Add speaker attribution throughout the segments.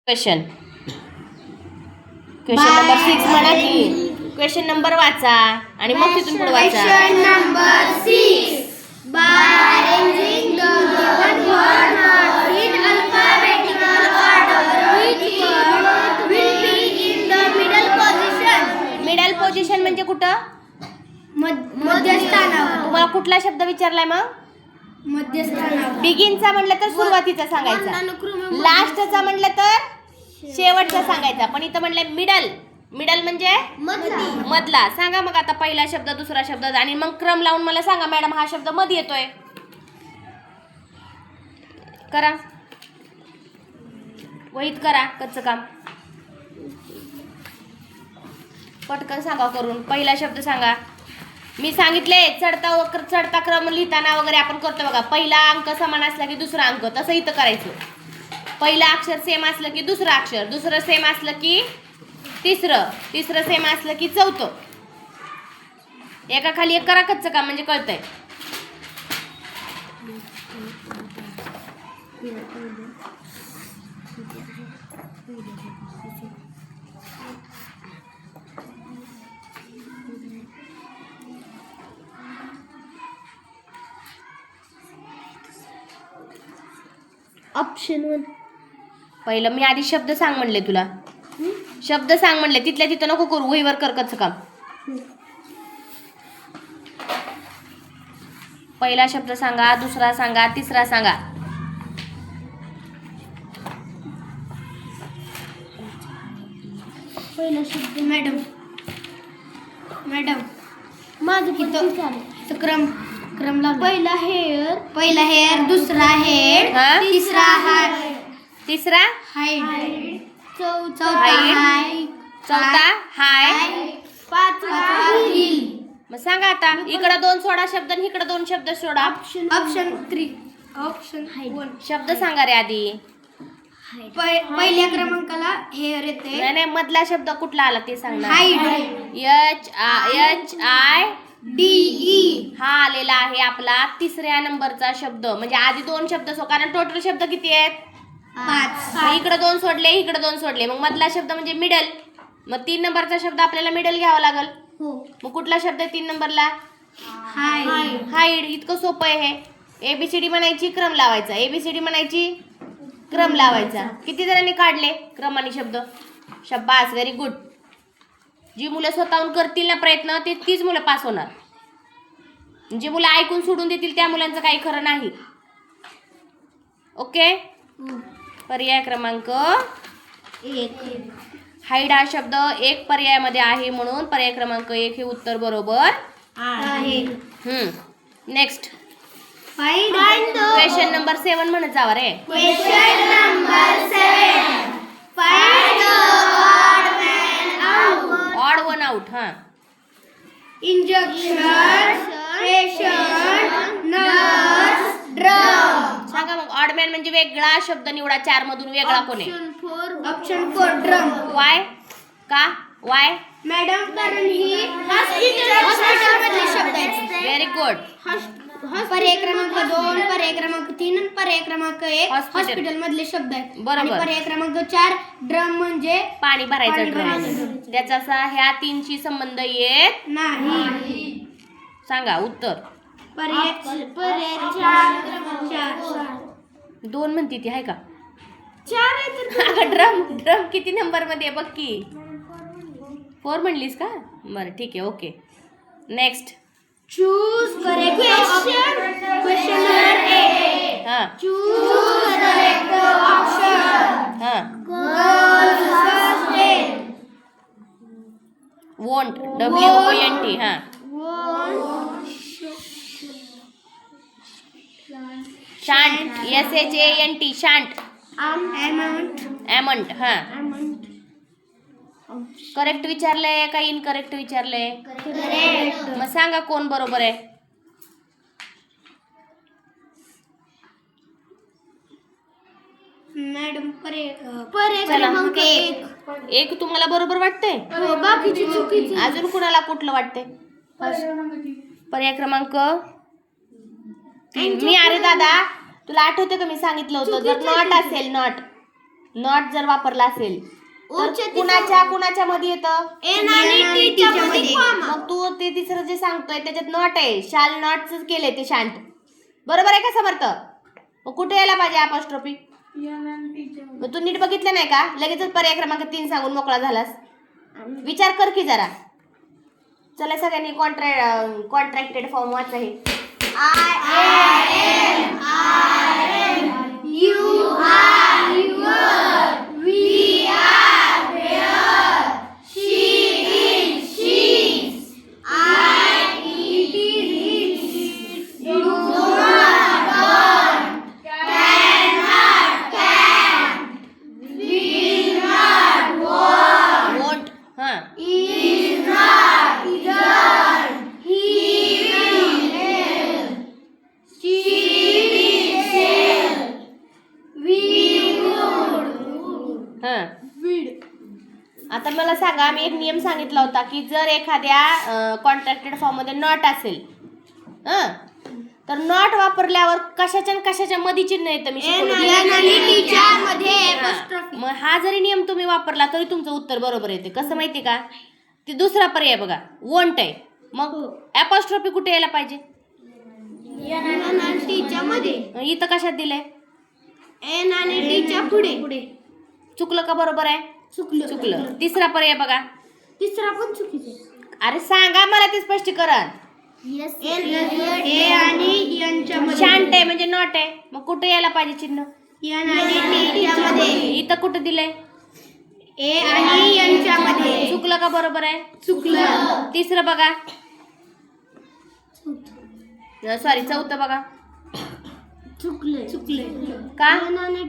Speaker 1: Question number 6 म्हणा की question number वाचा आणि मग तिथून पुढे वाचा.
Speaker 2: Question number 6. By arranging the given word in alphabetical order, which word will be in the middle position?
Speaker 1: Middle position म्हणजे कुठं?
Speaker 2: मध्यस्थानावर.
Speaker 1: तुम्हाला कुठला शब्द विचारलाय मग?
Speaker 2: मध्यस्थानावर.
Speaker 1: बिगिनचा म्हणलं तर सुरुवातीचा सांगायचा, लास्टचा म्हणलं तर शेवटचा सांगायचा. पण इथं म्हणलं मिडल. मिडल म्हणजे मधला. सांगा मग आता पहिला शब्द, दुसरा शब्द आणि मग क्रम लावून मला सांगा मॅडम हा शब्द मध्ये येतोय. करा वहीत करा कच्चं काम. पटकन सांगा करून. पहिला शब्द सांगा. मी सांगितले चढता क्रम लिहिताना वगैरे आपण करतो बघा. पहिला अंक समान असला की दुसरा अंक, तसं इथं करायचं. पहिलं अक्षर सेम असलं की दुसरं अक्षर, दुसरं सेम असलं की तिसरं सेम असलं की चौथं. एका खाली एक करा कच्चं काम म्हणजे कळतंय.
Speaker 2: Option 1.
Speaker 1: पहिलं मी आधी शब्द सांग म्हणले तुला. शब्द सांग म्हणले, तिथल्या तिथं नको करू, वहीवर कर कच्चं काम. पहिला शब्द सांगा, दुसरा सांगा, तिसरा सांगा.
Speaker 2: पहिला शब्द मॅडम माझं किती क्रम लावला. पहिला हेअर दुसरा हेड,
Speaker 1: हा?
Speaker 2: तिसरा
Speaker 1: हाईट,
Speaker 2: चौथा
Speaker 1: हाय,
Speaker 2: पाचवा हिल.
Speaker 1: मग सांगा आता. इकडं 2 सोडा शब्द आणि इकडं 2 शब्द सोडा.
Speaker 2: ऑप्शन 1.
Speaker 1: शब्द सांगा रे आधी.
Speaker 2: पहिल्या क्रमांकाला हेअर येते.
Speaker 1: नाही मधला शब्द कुठला आला ते सांग ना.
Speaker 2: हाईड. HIDE.
Speaker 1: हा आलेला आहे आपला तिसऱ्या नंबरचा शब्द. म्हणजे आधी 2 शब्द कारण टोटल शब्द किती आहेत?
Speaker 2: 5.
Speaker 1: इकडे 2 सोडले, इकडे 2 सोडले. मग मधला शब्द म्हणजे मिडल. मग 3 नंबरचा शब्द आपल्याला मिडल घ्यावा लागल. मग कुठला शब्द आहे 3 नंबरला? हाईड. इतकं सोपं आहे हे. ABCD म्हणायची, क्रम लावायचा. ABCD म्हणायची, क्रम लावायचा. किती जणांनी काढले क्रम आणि शब्द? शब्बास, व्हेरी गुड. जी मुलं स्वतःहून करतील ना प्रयत्न, तीच मुलं पास होणार. जी मुलं ऐकून सोडून देतील त्या मुलांचं काही खरं नाही. ओके. पर्याय क्रमांक
Speaker 2: 1.
Speaker 1: हाईड हा शब्द 1 पर्यायामध्ये आहे, म्हणून पर्याय क्रमांक 1 हे उत्तर बरोबर
Speaker 2: आहे.
Speaker 1: नेक्स्ट
Speaker 2: Question
Speaker 1: क्वेश्चन नंबर 7 म्हणत जावा रे.
Speaker 2: number 7. Find the odd man out.
Speaker 1: Odd one out. हा
Speaker 2: Injection, patient, nurse, drum.
Speaker 1: सांगा मग. ऑड मॅन म्हणजे वेगळा शब्द निवडा. 4 मधून वेगळा कोण आहे?
Speaker 2: Option 4. Drum.
Speaker 1: वाय? का वाय?
Speaker 2: मॅडम कारण ही हॉस्पिटल मधले शब्द आहेत.
Speaker 1: Very good.
Speaker 2: पर्याय क्रमांक 2, पर्याय क्रमांक 3 आणि पर्याय क्रमांक 1
Speaker 1: हॉस्पिटल.
Speaker 2: हॉस्पिटल मधले शब्द आहेत.
Speaker 1: बरोबर.
Speaker 2: आणि पर्याय क्रमांक 4 ड्रम म्हणजे
Speaker 1: पाणी भरायचं
Speaker 2: पाणी
Speaker 1: ड्रम.
Speaker 2: भरायचं.
Speaker 1: त्याचा असा ह्या 3शी संबंध येत
Speaker 2: नाही.
Speaker 1: सांगा उत्तर.
Speaker 2: पर्याय 4.
Speaker 1: 2 म्हणती ती आहे का?
Speaker 2: 4 आहे.
Speaker 1: अगं ड्रम किती नंबर मध्ये बघ की. 4 म्हणलीस का? बरं ठीक आहे. Okay. Next.
Speaker 2: Choose correct option. Question number 8.
Speaker 1: हा
Speaker 2: Choose correct option.
Speaker 1: हा
Speaker 2: Girls first aid.
Speaker 1: Won't, WONT. हा शांट, SHANT. शांट. अमंट. हा करेक्ट विचारलंय का इनकरेक्ट विचारलंय? मग सांगा कोण बरोबर आहे?
Speaker 2: मॅडम पर्याय
Speaker 1: चला.
Speaker 2: क्रमांक 1.
Speaker 1: एक तुम्हाला बरोबर वाटतंय?
Speaker 2: बाकीची चुकीची.
Speaker 1: अजून कुणाला कुठलं वाटतंय? पर्याय क्रमांक 3. मी अरे दादा तुला आठवतं का मी सांगितलं होतं जर नॉट असेल, नॉट जर वापरला असेल तर कुणाच्या मध्ये येतं?
Speaker 2: एन आणि टी च्या मध्ये.
Speaker 1: मग तू ते तिसरं जे सांगतोय त्याच्यात नॉट आहे, शाल नॉटच केलंय ते शांत. बरोबर आहे का समर्थ? मग कुठे यायला पाहिजे अपॉस्ट्रोफी? मग तू नीट बघितलं नाही का? लगेचच पर्याय क्रमांक 3 सांगून मोकळा झालास. विचार कर की जरा. चला सगळ्यांनी कॉन्ट्रॅक्टेड फॉर्म वाचा हे. Won't. हां. हां. आता मला सांगा, मी एक नियम सांगितला होता की जर एखाद्या कॉन्ट्रॅक्टेड फॉर्म मध्ये नॉट असेल तर नॉट वापरल्यावर कशाच्या मध्ये चिन्ह येतं मी मग हा जरी नियम तुम्ही वापरला तरी तुमचं उत्तर बरोबर येते. कसं माहिती का? ते दुसरा पर्याय बघा, वोंट आहे. मग अपॉस्ट्रोफी कुठे यायला पाहिजे? इथं कशात दिलंय?
Speaker 2: एन आणि टी च्या पुढे.
Speaker 1: चुकलं का बरोबर आहे? चुकलं. तिसरा पर्याय बघा.
Speaker 2: तिसरा पण चुकीचा.
Speaker 1: अरे सांगा मला ते स्पष्टीकरण.
Speaker 2: ए आणि एन च्या मध्ये.
Speaker 1: शांत आहे म्हणजे नॉट आहे. मग कुठे यायला पाहिजे चिन्ह?
Speaker 2: एन आणि टी च्या मध्ये.
Speaker 1: इथं कुठे दिलंय?
Speaker 2: ए आणि एन च्या मध्ये.
Speaker 1: चुकलं का बरोबर आहे?
Speaker 2: चुकलं.
Speaker 1: तिसरं बघा. सॉरी, चौथं बघा.
Speaker 2: चुकले
Speaker 1: का?
Speaker 2: एन आणि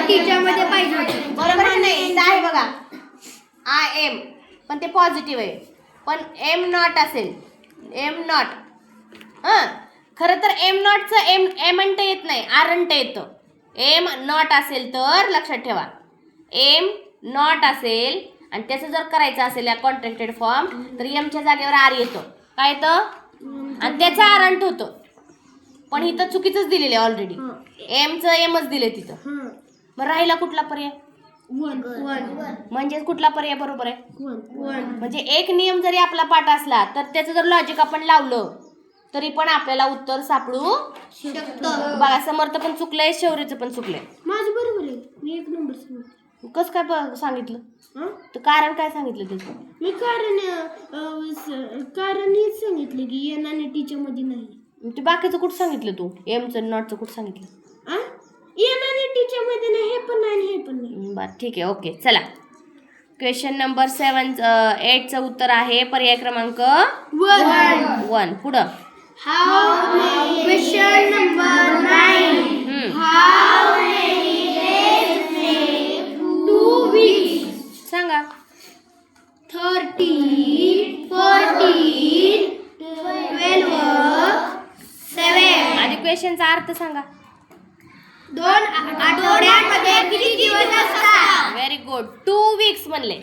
Speaker 2: टी च्या मध्ये पाहिजे.
Speaker 1: बरोबर आहे नाही? इथं आहे बघा, आय एम, पण ते पॉझिटिव्ह आहे. पण एम नॉट असेल, एम नॉट. खरं तर एम नॉटचं एमंट येत नाही, आरंट येतं. एम नॉट असेल तर लक्षात ठेवा, एम नॉट असेल आणि त्याचं जर करायचं असेल या कॉन्ट्रॅक्टेड फॉर्म तर एमच्या जागेवर आर येतं. काय येतं? आणि त्याचं आरंट होतं. पण इथं चुकीचंच दिलेलं आहे ऑलरेडी. एमचं एमच दिले तिथं. मग राहिला कुठला पर्याय? म्हणजे कुठला पर्याय बरोबर आहे? म्हणजे एक नियम जरी आपला पाठ असला तर त्याचं जर लॉजिक आपण लावलं तरी पण आपल्याला उत्तर सापडू शकतं. बघा, समर्थ पण चुकलंय, शौर्यचं पण चुकलंय.
Speaker 2: माझं बरोबर आहे. मी एक नंबर सांगितलं.
Speaker 1: कसं काय सांगितलं? तर कारण काय सांगितलं त्याचं?
Speaker 2: मी कारण हेच सांगितलं की एन आणि टी च्या मध्ये नाही.
Speaker 1: ते बाकीचं कुठं सांगितलं तू? एमचं नॉटचं कुठं सांगितलं?
Speaker 2: एन आणि टी च्या मध्ये नाही, हे पण नाही हे पण नाही.
Speaker 1: बरं, ठीक आहे, ओके. चला, क्वेश्चन नंबर 8चं उत्तर आहे पर्याय क्रमांक 1. पुढं.
Speaker 2: Question number 9. How many days make 2 weeks?
Speaker 1: सांगा.
Speaker 2: 13, 14, 12, 7.
Speaker 1: आधी क्वेश्चनचा अर्थ सांगा.
Speaker 2: 2 आठवड्यामध्ये किती दिवस असतात?
Speaker 1: Very good. 2 वीक्स म्हणले.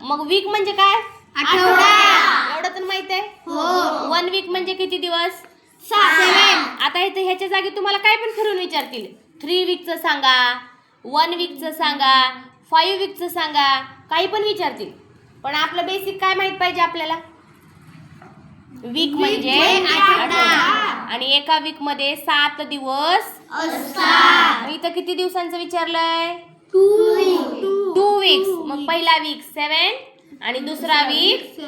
Speaker 1: मग वीक म्हणजे काय?
Speaker 2: आठवडा.
Speaker 1: एवढं तर माहित आहे?
Speaker 2: हो.
Speaker 1: 1 वीक म्हणजे किती दिवस?
Speaker 2: 7.
Speaker 1: आता इथे ह्याच्या जागी तुम्हाला काय पण फिरून विचारतील. 3 वीकचं सांगा, 1 वीकचं सांगा, 5 वीकचं सांगा, काही पण विचारतील. पण आपलं बेसिक काय माहित पाहिजे आपल्याला? वीक म्हणजे आठवडा. आणि एका वीक मध्ये 7 दिवस असतात. इथं किती दिवसांचं विचारलंय? 2 वीक्स. मग पहिला वीक 7 आणि दुसरा वीक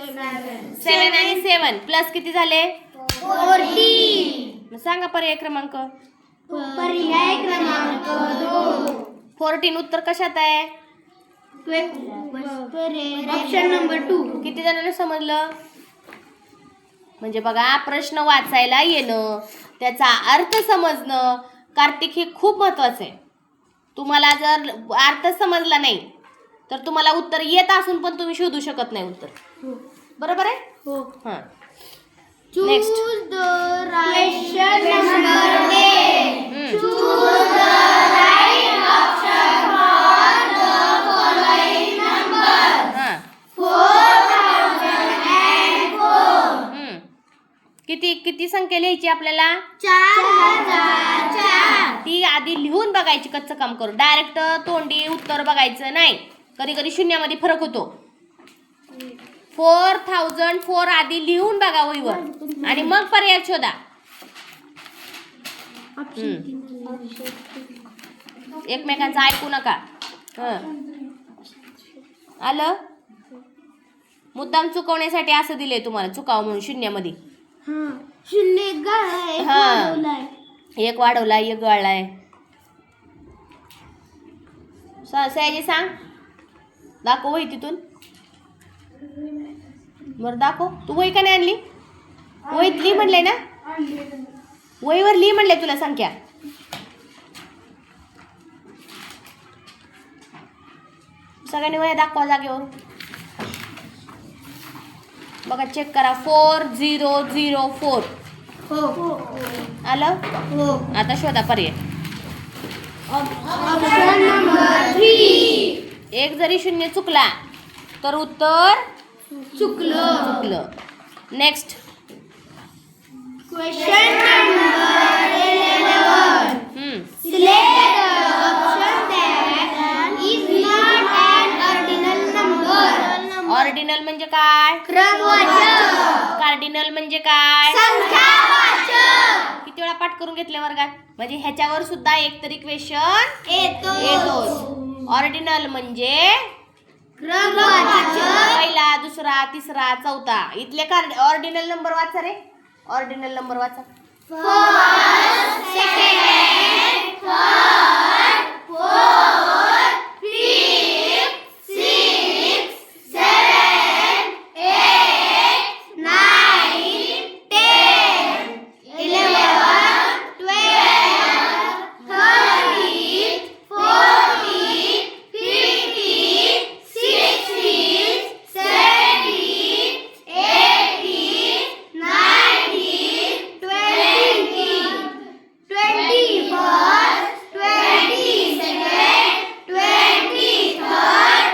Speaker 1: 7 आणि 7 प्लस किती झाले?
Speaker 2: 14.
Speaker 1: सांगा पर्याय क्रमांक.
Speaker 2: पर्याय क्रमांक 2.
Speaker 1: 14 उत्तर कशात आहे?
Speaker 2: Option number 2.
Speaker 1: किती जणांना समजलं? म्हणजे बघा, प्रश्न वाचायला येणं, त्याचा अर्थ समजणं, कार्तिक, हे खूप महत्वाचं आहे. तुम्हाला जर अर्थ समजला नाही तर तुम्हाला उत्तर येत असून पण तुम्ही शोधू शकत नाही उत्तर. बरोबर आहे?
Speaker 2: हो.
Speaker 1: हां.
Speaker 2: Choose the right question number 8. Choose the right option for the following numbers.
Speaker 1: हां.
Speaker 2: 4004.
Speaker 1: किती संख्या लिहायची आपल्याला?
Speaker 2: 4004.
Speaker 1: ती आधी लिहून बघायची, कच्चं काम करू. डायरेक्ट तोंडी उत्तर बघायचं नाही. कधी कधी शून्यामध्ये फरक होतो. 4004 आधी लिहून बघा वहीवर आणि मग पर्याय शोधा. एकमेकांचं ऐकू नका. आलं? मुद्दाम चुकवण्यासाठी असं दिलंय तुम्हाला, चुकावं म्हणून शून्यामध्ये.
Speaker 2: शून्य एक गाळा, एक वाढवलाय.
Speaker 1: एक वाढवलाय, एक गाळलाय. सयाजी सांग, दाखव वही तिथून. बरं दाखव. तू वही का नाही आणली? वहीत लिही म्हणले ना, वहीवर लिही म्हणले तुला संख्या. सगळ्यांनी वह्या दाखवा जागेवर. बघा चेक करा. 4004 आलं? आता शोधा पर्याय.
Speaker 2: Option number 3.
Speaker 1: एक जरी शून्य चुकला तर उत्तर
Speaker 2: चुकलं.
Speaker 1: Next
Speaker 2: question number 11. Select the option that is not an ordinal number.
Speaker 1: Ordinal म्हणजे काय?
Speaker 2: क्रमवाचक.
Speaker 1: कार्डिनल म्हणजे काय?
Speaker 2: संख्यावाचक.
Speaker 1: किती वेळा पाठ करून घेतले वर्गात? म्हणजे ह्याच्यावर सुद्धा एक तरी क्वेश्चन
Speaker 2: येतो.
Speaker 1: ऑर्डिनल म्हणजे
Speaker 2: क्रमवाचक.
Speaker 1: पहिला, दुसरा, तिसरा, चौथा. इथले ऑर्डिनल नंबर वाचा रे. ऑर्डिनल नंबर वाचा.
Speaker 2: First, second, third, fourth, fifth, sixth, seventh, eighth, ninth, 10, 11, 12, 13, 14, 15, 16, 17, 18, 19, 20, 21st, 22nd, 23rd,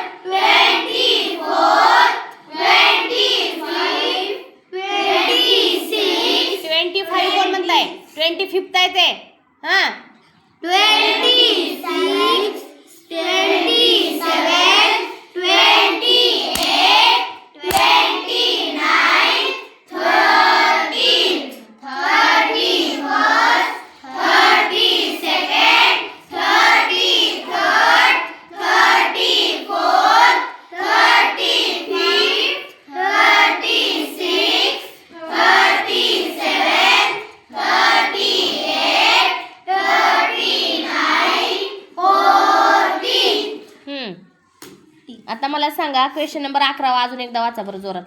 Speaker 2: 24th, 25th, 26th,
Speaker 1: 25 कोण म्हणताय? 25th आहे ते. हा
Speaker 2: 26, 27, 28, 29, 30, 31st, 32nd, 33rd, 34th, 35th, 36th, 37th, 38th, 39, 40.
Speaker 1: आता मला सांगा क्वेश्चन नंबर 11 अजून एकदा वाचा बरं जोरात.